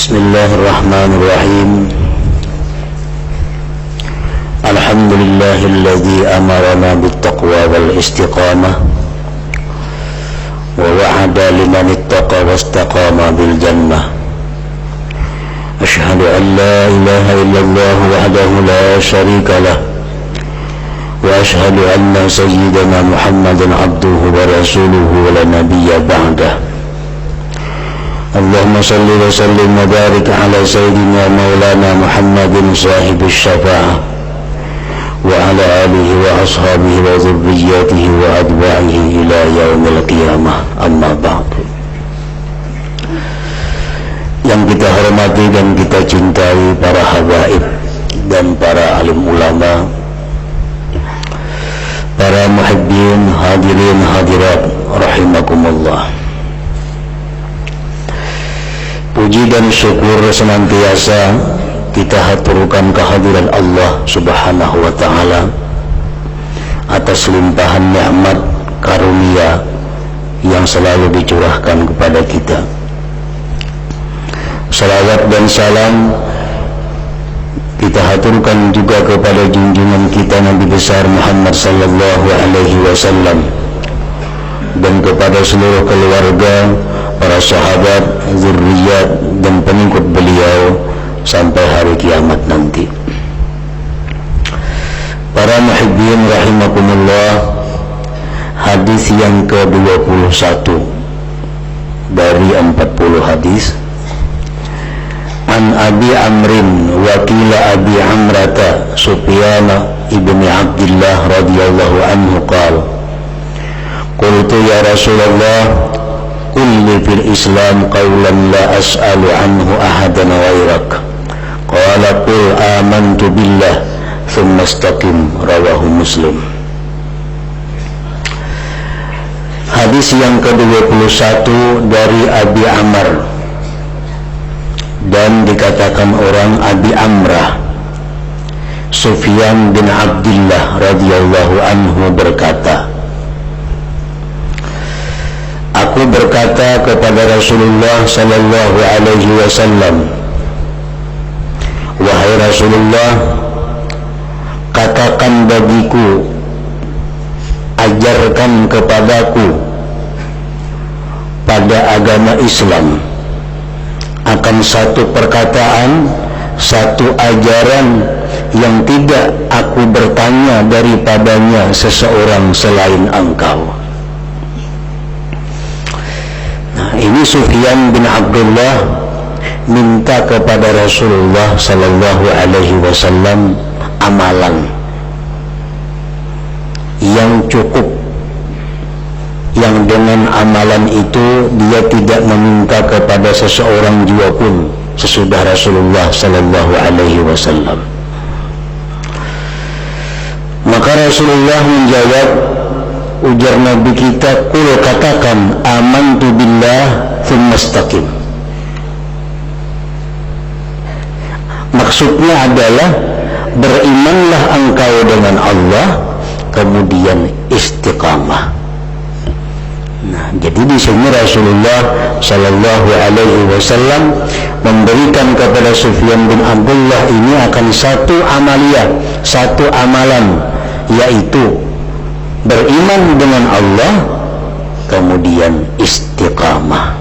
Bismillahirrahmanirrahim. Alhamdulillahilladzi amarana bittaqwa wal istiqamah wa wa'ada liman ittaqa wastaqama bil jannah. Asyhadu an la ilaha illallah wahdahu la syarika lah wa asyhadu anna sayyidana Muhammadan abduhu wa rasuluhu wa la nabiyya ba'dah. Allahumma salli wa sallim wa barik ala sayyidina maulana Muhammadin sahibis syafa'ah wa ala alihi wa ashabihi wa dhurriyyatihi wa adba'ihi ila yaumil qiyamah, amma ba'du. Yang kita hormati dan kita cintai para habaib dan para alim ulama, para muhibbin, hadirin hadirat rahimakumullah. Puji dan syukur senantiasa kita haturkan kehadiran Allah Subhanahu wa ta'ala atas limpahan nikmat karunia yang selalu dicurahkan kepada kita. Salawat dan salam kita haturkan juga kepada junjungan kita Nabi besar Muhammad sallallahu alaihi wasallam dan kepada seluruh keluarga, para sahabat, zurriyat dan pengikut beliau sampai hari kiamat nanti. Para muhibbin rahimakumullah, hadis yang ke-21 dari 40 hadis. An Abi Amrin wakil Abi Amrata Sufyan ibni Abdullah radhiyallahu anhu qala qultu ya Rasulullah qulli fil Islam qawlan la as'alu anhu ahadan ghairak qala qul amantu billah thumma istaqim, rawahu Muslim. Hadis yang ke-21 dari Abi Amr, dan dikatakan orang Abi Amrah, Sufyan bin Abdullah radhiyallahu anhu berkata, aku berkata kepada Rasulullah sallallahu alaihi wasallam, wahai Rasulullah, katakan bagiku, ajarkan kepadaku pada agama Islam akan satu perkataan, satu ajaran yang tidak aku bertanya daripadanya seseorang selain engkau. Nah, ini Sufyan bin Abdullah minta kepada Rasulullah sallallahu alaihi wasallam amalan yang cukup, yang dengan amalan itu dia tidak meminta kepada seseorang juga pun sesudah Rasulullah sallallahu alaihi wasallam. Maka Rasulullah menjawab, ujar Nabi kita, qul katakan amantu billah tsumma istaqim. Maksudnya adalah berimanlah engkau dengan Allah kemudian istiqamah. Nah, jadi di sini Rasulullah sallallahu alaihi wasallam memberikan kepada Sufyan bin Abdullah ini akan satu amaliyah, satu amalan, yaitu beriman dengan Allah kemudian istiqamah.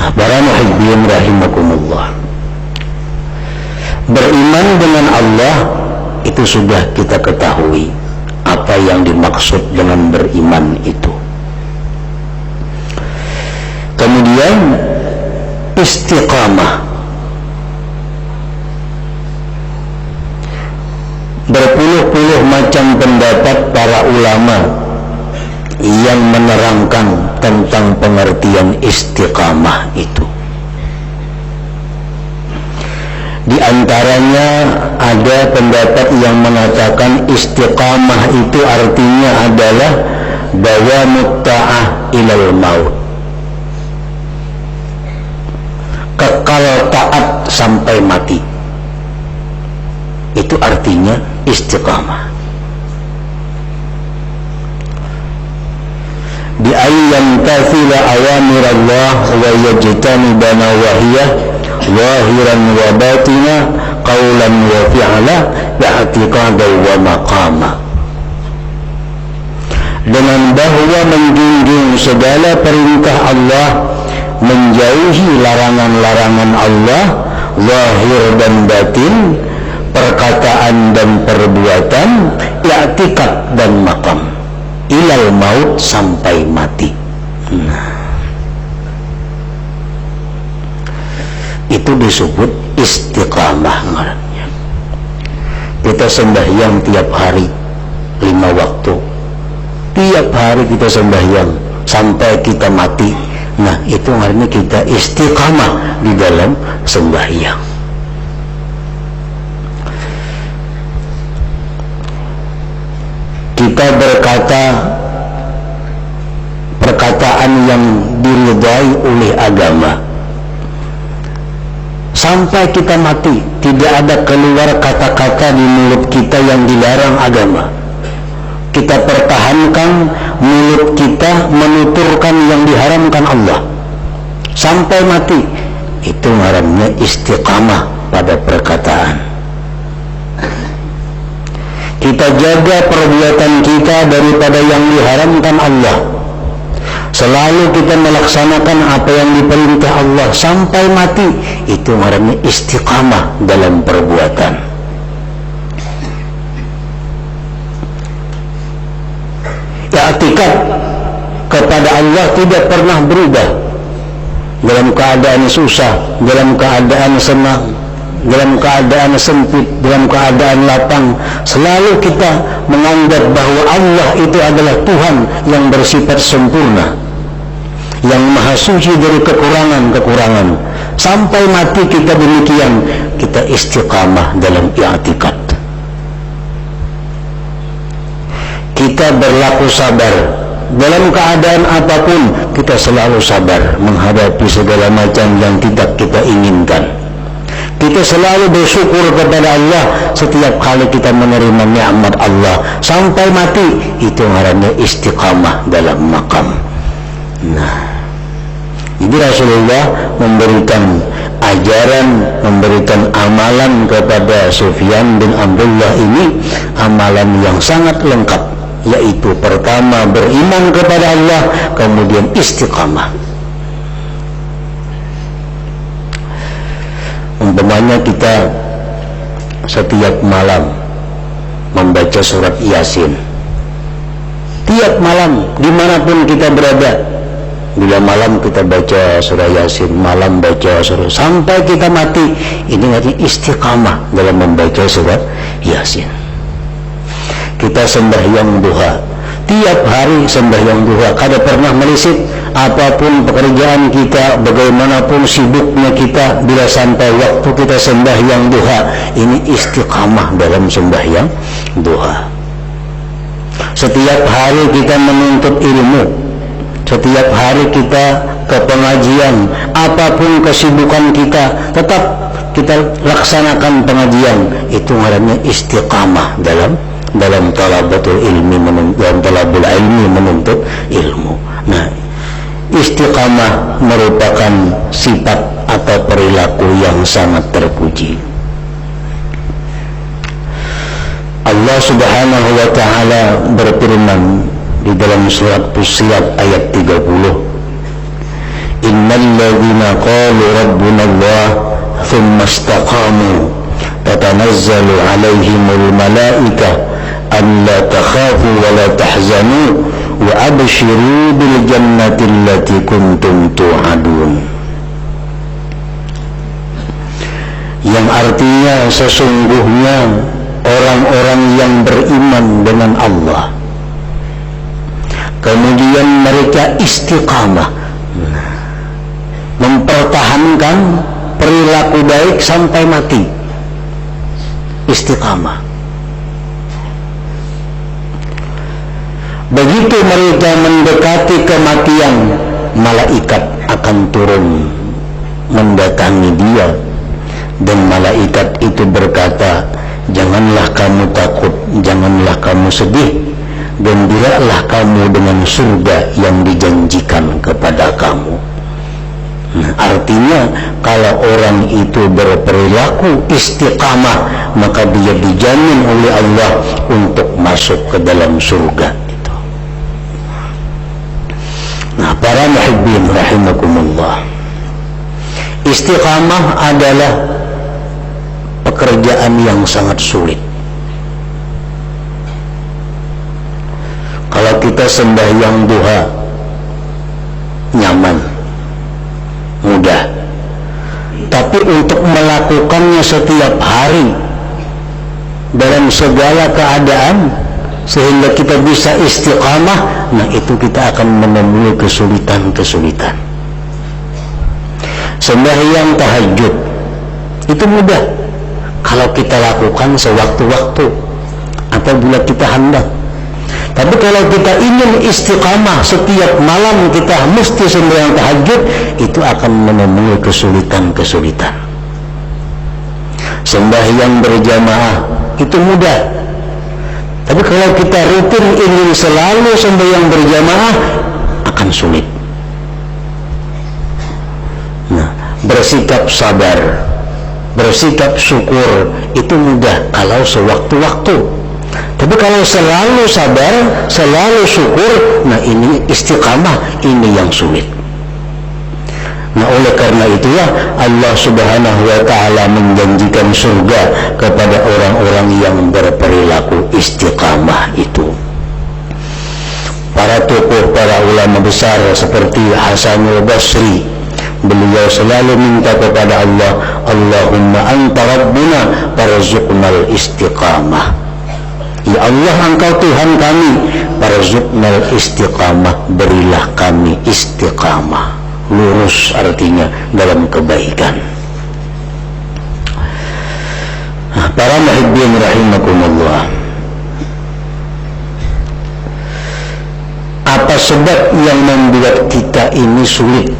Nah, para muhibbin rahimakumullah, beriman dengan Allah itu sudah kita ketahui apa yang dimaksud dengan beriman itu. Kemudian istiqamah, berpuluh-puluh macam pendapat para ulama yang menerangkan tentang pengertian istiqamah itu. Di antaranya ada pendapat yang mengatakan istiqamah itu artinya adalah dawamut ta'ah ilal maut, kekal taat sampai mati. Itu artinya istiqamah. bi ayyan tathila awamir Allah wa yajtaniba nawahiyah zahiran wa batina qawlan wa fi'la i'tiqadan wa maqama, dengan bahwa menjunjung segala perintah Allah, menjauhi larangan-larangan Allah, zahir dan batin, perkataan dan perbuatan, i'tikad dan maqam, ilal maut, sampai mati. Nah, itu disebut istiqamah ngarannya. Kita sembahyang tiap hari 5 waktu, tiap hari kita sembahyang sampai kita mati. Nah, itu ngarannya kita istiqamah di dalam sembahyang. Kita berkata perkataan yang diridai oleh agama sampai kita mati, tidak ada keluar kata-kata di mulut kita yang dilarang agama. Kita pertahankan mulut kita menuturkan yang diharamkan Allah sampai mati. Itu ngarannya istiqamah pada perkataan. Kita jaga perbuatan kita daripada yang diharamkan Allah. Selalu kita melaksanakan apa yang diperintah Allah sampai mati. Itu ngarannya istiqamah dalam perbuatan. I'tikad kepada Allah tidak pernah berubah. Dalam keadaan susah, dalam keadaan senang, dalam keadaan sempit, dalam keadaan lapang, selalu kita menganggap bahwa Allah itu adalah Tuhan yang bersifat sempurna, yang maha suci dari kekurangan-kekurangan. Sampai mati kita demikian, kita istiqamah dalam i'tikad. Kita berlaku sabar dalam keadaan apapun. Kita selalu sabar menghadapi segala macam yang tidak kita inginkan. Kita selalu bersyukur kepada Allah setiap kali kita menerima nikmat Allah sampai mati. Itu ngarannya istiqamah dalam makam. Nah, jadi Rasulullah memberikan ajaran, memberikan amalan kepada Sufyan bin Abdullah ini, amalan yang sangat lengkap, yaitu pertama beriman kepada Allah, kemudian istiqamah. Umpamanya kita setiap malam membaca surat Yasin, tiap malam dimanapun kita berada, bila malam kita baca surah Yasin, malam baca surah sampai kita mati. Ini artinya istiqamah dalam membaca surat Yasin. Kita sembahyang duha, tiap hari sembahyang duha, kada pernah meleset. Apapun pekerjaan kita, bagaimanapun sibuknya kita, bila sampai waktu kita sembahyang duha, ini istiqamah dalam sembahyang duha. Setiap hari kita menuntut ilmu, setiap hari kita ke pengajian, apapun kesibukan kita, tetap kita laksanakan pengajian. Itu ngarannya istiqamah dalam talabatul ilmi, dalam talabul ilmi, menuntut ilmu. Nah, istiqamah merupakan sifat atau perilaku yang sangat terpuji. Allah Subhanahu wa ta'ala berfirman di dalam surat Fussilat ayat 30, innal ladzina qalu rabbuna Allah thumma istaqamu tatanazzalu alaihimul malaikah alla takhafu wa la tahzanu wa abshiru bil jannati allati kuntum tu'adun. Yang artinya sesungguhnya orang-orang yang beriman dengan Allah, kemudian mereka istiqamah, mempertahankan perilaku baik sampai mati, istiqamah. Begitu mereka mendekati kematian, malaikat akan turun mendatangi dia, dan malaikat itu berkata, janganlah kamu takut, janganlah kamu sedih, gembiralah kamu dengan surga yang dijanjikan kepada kamu. Nah, artinya kalau orang itu berperilaku istiqamah, maka dia dijamin oleh Allah untuk masuk ke dalam surga itu. Nah, para muhibbin rahimakumullah, istiqamah adalah pekerjaan yang sangat sulit. Kalau kita sembahyang duha nyaman, mudah, tapi untuk melakukannya setiap hari dalam segala keadaan sehingga kita bisa istiqamah, nah itu kita akan menemui kesulitan-kesulitan. Sembahyang tahajud itu mudah kalau kita lakukan sewaktu-waktu apabila kita hendak. Tapi kalau kita ingin istiqamah setiap malam kita mesti sembahyang tahajud, itu akan menemui kesulitan-kesulitan. Sembahyang berjamaah itu mudah, tapi kalau kita rutin ingin selalu sembahyang berjamaah akan sulit. Nah, bersikap sabar, bersikap syukur itu mudah kalau sewaktu-waktu. Tapi kalau selalu sabar, selalu syukur, nah ini istiqamah, ini yang sulit. Nah, oleh karena itulah Allah Subhanahu wa ta'ala menjanjikan surga kepada orang-orang yang berperilaku istiqamah itu. Para tokoh, para ulama besar seperti Hasanul Basri, beliau selalu minta kepada Allah, Allahumma anta rabbuna farzuqnal istiqamah. Ya Allah, Engkau Tuhan kami, farzuqnal istiqamah, berilah kami istiqamah, lurus artinya dalam kebaikan. Para muhibbin rahimakumullah, apa sebab yang membuat kita ini sulit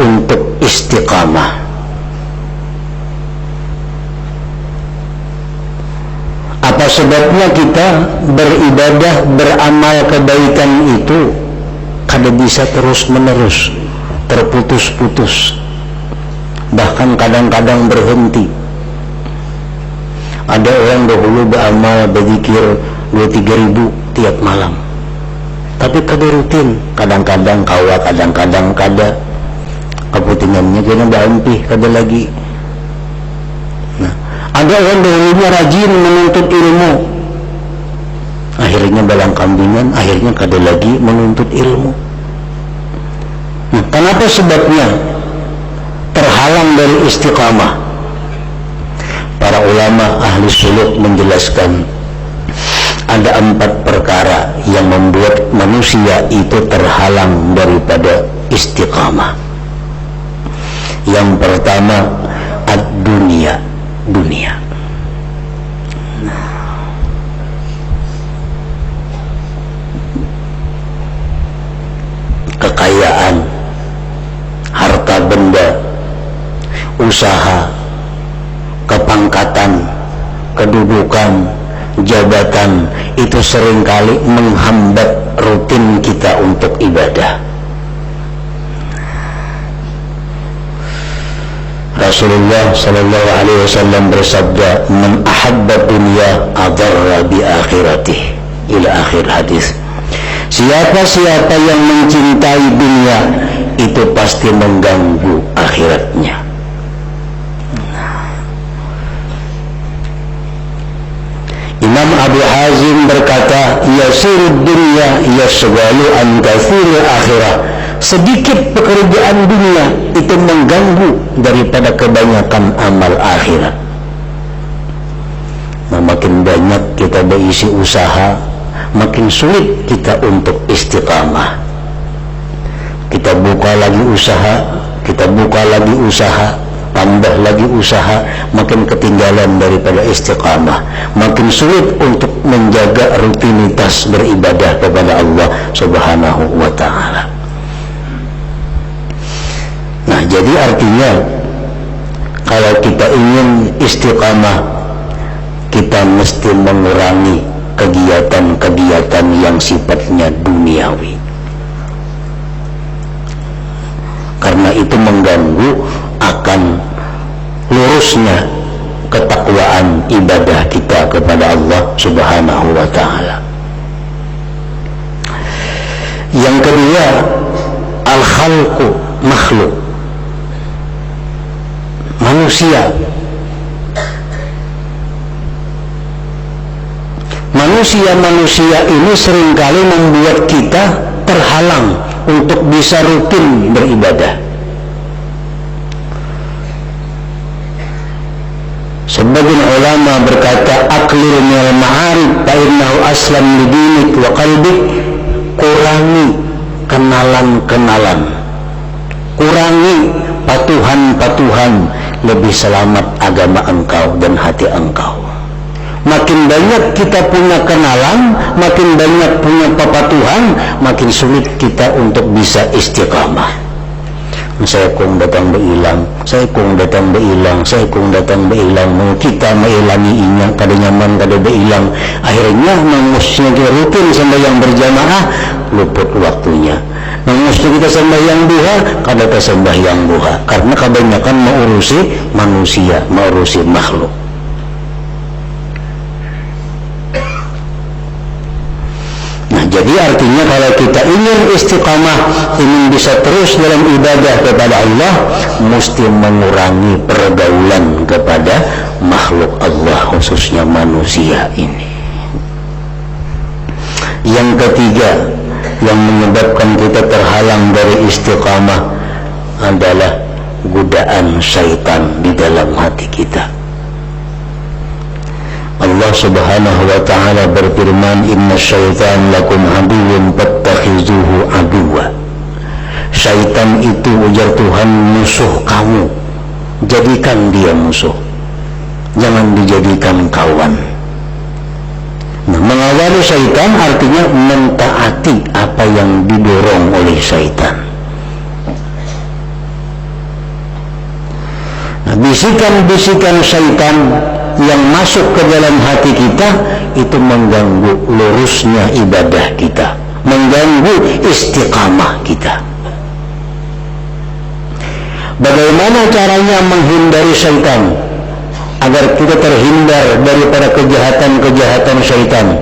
untuk istiqamah? Apa sebabnya kita beribadah, beramal kebaikan itu kada bisa terus-menerus, terputus-putus, bahkan kadang-kadang berhenti. Ada orang dahulu beramal, berzikir 2-3 ribu tiap malam, tapi kada rutin, kadang-kadang kawa, kadang-kadang kada, keputingannya kena berampih, kada lagi. Ada orang dahulunya rajin menuntut ilmu, akhirnya balang kambingan, akhirnya kada lagi menuntut ilmu. Nah, kenapa sebabnya terhalang dari istiqamah? Para ulama ahli suluk menjelaskan ada 4 perkara yang membuat manusia itu terhalang daripada istiqamah. Yang pertama, ad-dunia, dunia. Kekayaan, harta benda, usaha, kepangkatan, kedudukan, jabatan, itu seringkali menghambat rutin kita untuk ibadah. Rasulullah sallallahu alaihi wasallam bersabda, "Man ahabba dunya adarra bi akhiratihi." Ila akhir hadis. Siapa-siapa yang mencintai dunia itu pasti mengganggu akhiratnya. Imam Abu Hazim berkata, "Yasirud dunya yasghalu an katsiril akhirah." Sedikit pekerjaan dunia itu mengganggu daripada kebanyakan amal akhirat. Nah, makin banyak kita berisi usaha, makin sulit kita untuk istiqamah. Kita buka lagi usaha, kita buka lagi usaha, tambah lagi usaha, makin ketinggalan daripada istiqamah. Makin sulit untuk menjaga rutinitas beribadah kepada Allah Subhanahu wa ta'ala. Nah, jadi artinya kalau kita ingin istiqamah, kita mesti mengurangi kegiatan-kegiatan yang sifatnya duniawi. Karena itu mengganggu akan lurusnya ketakwaan ibadah kita kepada Allah Subhanahu wa ta'ala. Yang kedua, al-khalqu, makhluk, manusia. Manusia ini seringkali membuat kita terhalang untuk bisa rutin beribadah. Sebagian ulama berkata, aqlil minal ma'arif fa innahu aslam lidinik wa qalbik. Kurangi kenalan-kenalan, kurangi patuhan-patuhan, lebih selamat agama engkau dan hati engkau. Makin banyak kita punya kenalan, makin banyak punya papatuhan, makin sulit kita untuk bisa istiqamah. Saya kong datang beilang, saya kong datang beilang, saya kong datang beilang. Mau kita meilangi inya, kada nyaman kada beilang. Akhirnya mengusnya kita rutin sembahyang berjamaah, luput waktunya. Mengusnya kita sembahyang duha, kada sembahyang duha. Karena kebanyakan mengurusi manusia, mengurusi makhluk. Jadi artinya kalau kita ingin istiqamah, ingin bisa terus dalam ibadah kepada Allah, mesti mengurangi pergaulan kepada makhluk Allah, khususnya manusia ini. Yang ketiga yang menyebabkan kita terhalang dari istiqamah adalah godaan syaitan di dalam hati kita. Allah Subhanahu wa ta'ala berfirman, inna syaitan lakum aduwwun fattakhizuhu aduwwa. Syaitan itu, ujar Tuhan, musuh kamu, jadikan dia musuh, jangan dijadikan kawan. Nah, mengawali syaitan artinya mentaati apa yang didorong oleh syaitan. Nah, bisikan-bisikan syaitan yang masuk ke dalam hati kita itu mengganggu lurusnya ibadah kita, mengganggu istiqamah kita. Bagaimana caranya menghindari syaitan agar kita terhindar daripada kejahatan-kejahatan syaitan?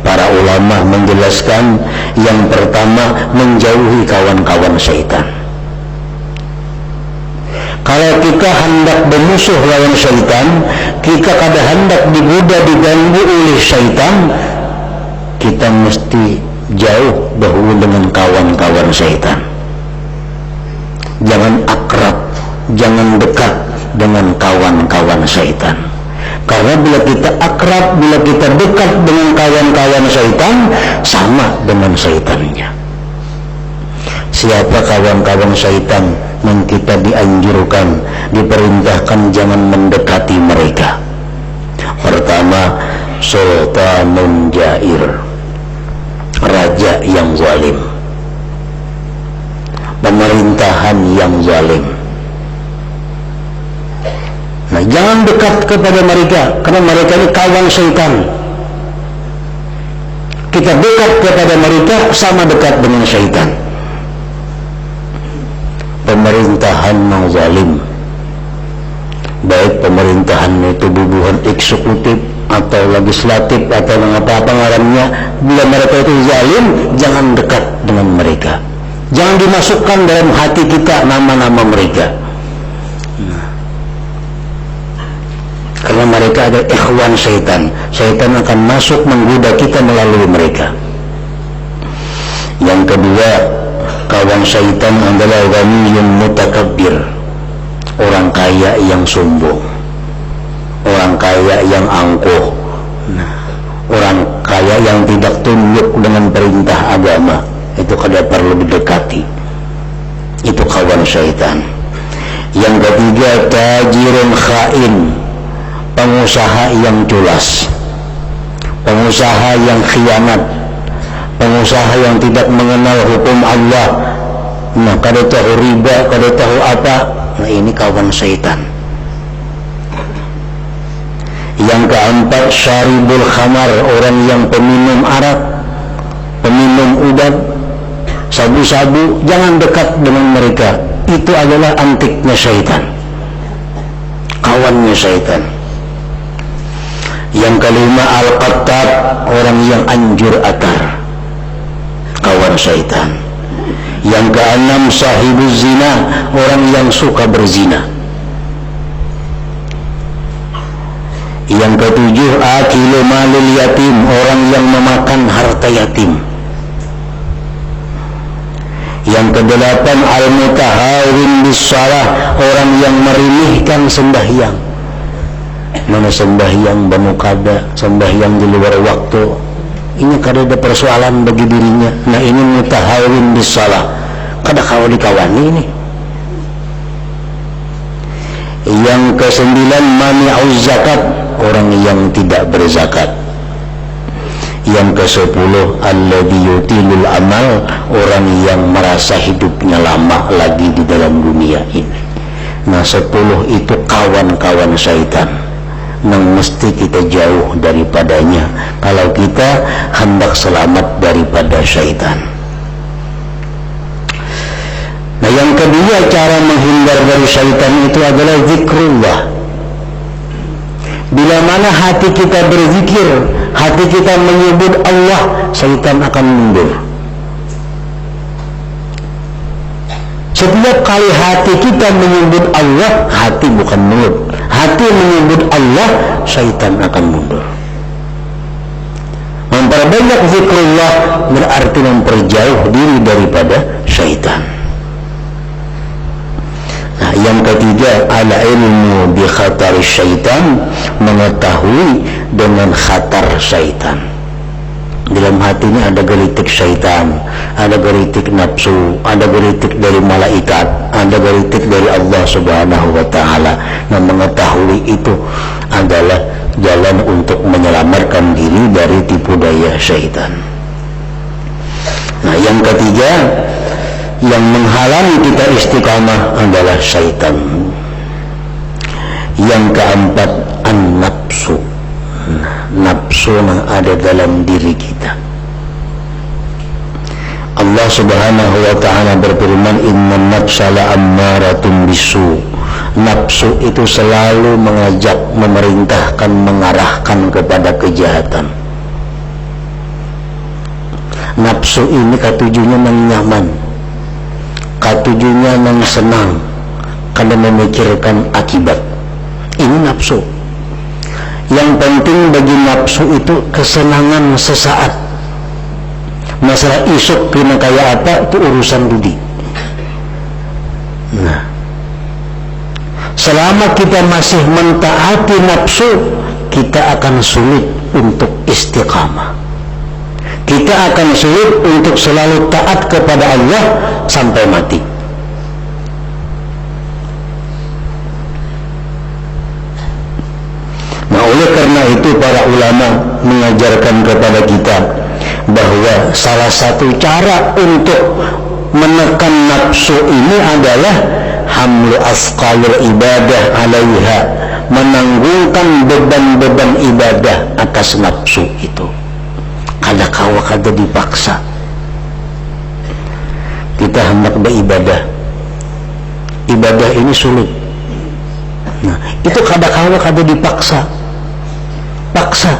Para ulama menjelaskan, yang pertama, menjauhi kawan-kawan syaitan. Kalau kita hendak bermusuh lawan syaitan, kita kada hendak digoda, diganggu oleh syaitan, kita mesti jauh dahulu dengan kawan-kawan syaitan. Jangan akrab, jangan dekat dengan kawan-kawan syaitan. Karena bila kita akrab, bila kita dekat dengan kawan-kawan syaitan, sama dengan syaitannya. Siapa kawan-kawan syaitan yang kita dianjurkan, diperintahkan jangan mendekati mereka? Pertama, sultanun jair, raja yang zalim, pemerintahan yang zalim. Nah, jangan dekat kepada mereka, karena mereka ini kawan syaitan. Kita dekat kepada mereka sama dekat dengan syaitan. Pemerintahan yang zalim, baik pemerintahan itu bubuhan eksekutif atau legislatif atau apa-apa ngarannya, bila mereka itu zalim, jangan dekat dengan mereka. Jangan dimasukkan dalam hati kita nama-nama mereka. Karena mereka ada ikhwan syaitan. Syaitan akan masuk menggoda kita melalui mereka. Yang kedua, kawan syaitan adalah ghaniyun mutakabbir, orang kaya yang sombong, orang kaya yang angkuh, orang kaya yang tidak tunduk dengan perintah agama. Itu kada perlu didekati. Itu kawan syaitan. Yang ketiga, tajirun khain, pengusaha yang culas, pengusaha yang khianat, pengusaha yang tidak mengenal hukum Allah. Nah, kada tahu riba, kada tahu apa. Nah, ini kawan syaitan. Yang keempat, syaribul khamar, orang yang peminum arak, peminum obat, sabu-sabu, jangan dekat dengan mereka. Itu adalah antiknya syaitan, kawannya syaitan. Yang kelima, al-qattab, orang yang anjur akar, kawan syaitan. Yang keenam, sahibuz zina, orang yang suka berzina. Yang ketujuh, akilu malil yatim, orang yang memakan harta yatim. Yang kedelapan, al-mutahawin bis-shalah, orang yang merimihkan sembahyang. Mana sembahyang banu kada, sembahyang di luar waktu, ini kada ada persoalan bagi dirinya. Nah, ini mutahawin bis-shalah, kada kawali kawani ini. Yang kesembilan, mani'uz zakat, orang yang tidak berzakat. Yang kesepuluh, alladzi yutilul amal, orang yang merasa hidupnya lama lagi di dalam dunia ini. Nah, 10 itu kawan-kawan syaitan yang mesti kita jauh daripadanya kalau kita hendak selamat daripada syaitan. Nah, yang kedua cara menghindar dari syaitan itu adalah zikrullah. Bila mana hati kita berzikir, hati kita menyebut Allah, syaitan akan mundur. Setiap kali hati kita menyebut Allah, hati bukan mulut, hati menyebut Allah, syaitan akan mundur. Memperbanyak zikrullah berarti memperjauh diri daripada syaitan. Nah, yang ketiga, al-ilmu bi khatar syaitan, mengetahui dengan khatar syaitan. Dalam hati ini ada gelitik syaitan, ada gelitik nafsu, ada gelitik dari malaikat, ada gelitik dari Allah Subhanahu wa ta'ala. Nah, mengetahui itu adalah jalan untuk menyelamatkan diri dari tipu daya syaitan. Nah, yang ketiga, yang menghalangi kita istiqamah adalah syaitan. Yang keempat, an-nafsu, nafsu yang ada dalam diri kita. Allah Subhanahu wa ta'ala berfirman, inna nafsa la'ammaratun bisu, nafsu itu selalu mengajak, memerintahkan, mengarahkan kepada kejahatan. Nafsu ini katujunya nyaman, katujunya yang senang karena memikirkan akibat. Ini nafsu. Yang penting bagi nafsu itu kesenangan sesaat. Masalah isuk kena kayak apa itu urusan budi. Nah, selama kita masih mentaati nafsu, kita akan sulit untuk istiqamah. Kita akan sulit untuk selalu taat kepada Allah sampai mati. Nah, oleh karena itu para ulama mengajarkan kepada kita bahwa salah satu cara untuk menekan nafsu ini adalah hamlu asqalul ibadah alaiha, menanggungkan beban-beban ibadah atas nafsu itu. Kada kawa kada dipaksa. Kita hendak beribadah, ibadah ini sulit. Nah, itu kada kawa kada dipaksa. Paksa.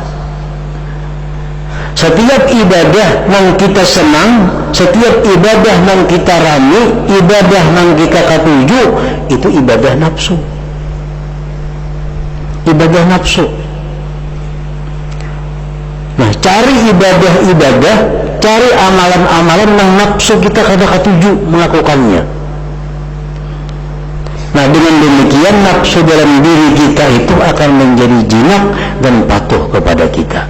Setiap ibadah yang kita senang, setiap ibadah yang kita rame, ibadah yang kita katuju, itu ibadah nafsu. Ibadah nafsu. Nah, cari ibadah-ibadah, cari amalan-amalan yang nafsu kita kada katuju melakukannya. Nah, dengan demikian nafsu dalam diri kita itu akan menjadi jinak dan patuh kepada kita.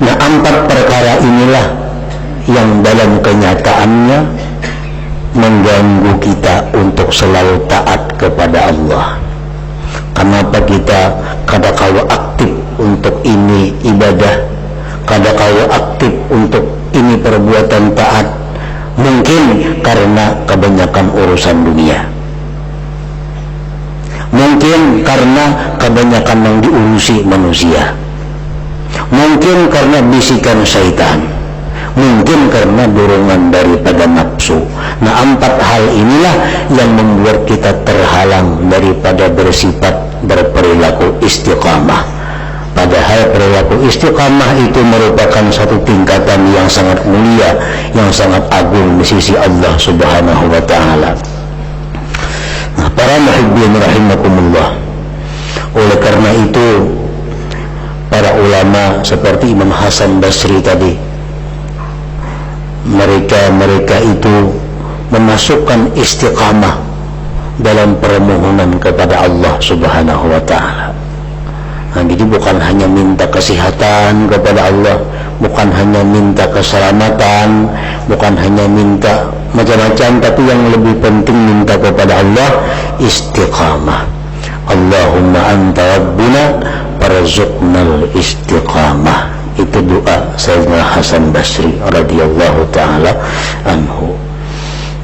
Nah, 4 perkara inilah yang dalam kenyataannya mengganggu kita untuk selalu taat kepada Allah. Kenapa kita kadang-kala aktif untuk ini ibadah, kadang-kala aktif untuk ini perbuatan taat? Mungkin karena kebanyakan urusan dunia. Mungkin karena kebanyakan yang diurusi manusia, mungkin karena bisikan syaitan, mungkin karena dorongan daripada nafsu. Nah, 4 hal inilah yang membuat kita terhalang daripada bersifat berperilaku istiqamah. Padahal perilaku istiqamah itu merupakan satu tingkatan yang sangat mulia, yang sangat agung di sisi Allah Subhanahu wa Ta'ala. Nah, para muhibbin rahimakumullah, oleh karena itu para ulama seperti Imam Hasan Basri tadi, mereka itu memasukkan istiqamah dalam permohonan kepada Allah Subhanahu wa Ta'ala. Nah, jadi bukan hanya minta kesehatan kepada Allah, bukan hanya minta keselamatan, bukan hanya minta macam-macam, tapi yang lebih penting minta kepada Allah istiqamah. Allahumma anta rabbuna farzuqnal istiqamah. Itu doa Sayyidina Hasan Basri radhiyallahu ta'ala anhu.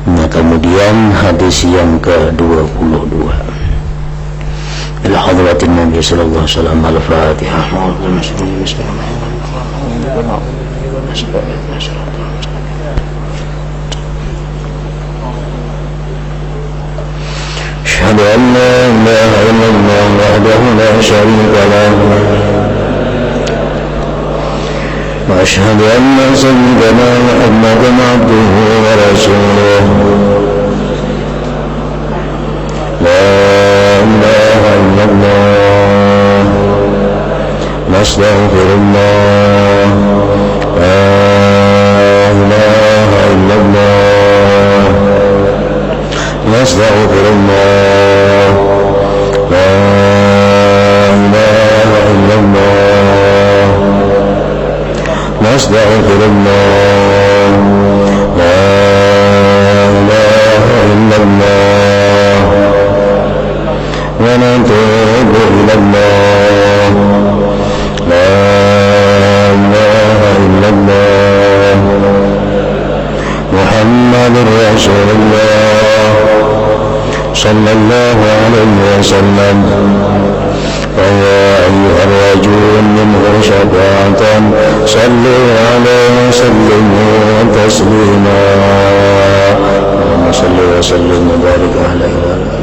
Nah, kemudian hadis yang ke-22 ila hadratin Nabi sallallahu alaihi wasallam. Al-Fatihah. Asyhadu an la ilaha illallah wahdahu la syarika lahu wa asyhadu anna sayyidana Muhammadan abduhu wa rasuluh. La ilaha illallah nastaghfirullah. La ilaha illallah nastaghfirullah. La ilaha illallah nastaghfirullah. La ilaha illallah wa natubu ilallah. La ilaha illallah Muhammadur Rasulullah sallallahu alaihi wasallam. ويا أيها الرجل منه شفاعة صلوا عليه وسلموا تسليما. اللهم صل وسلم وبارك عليه.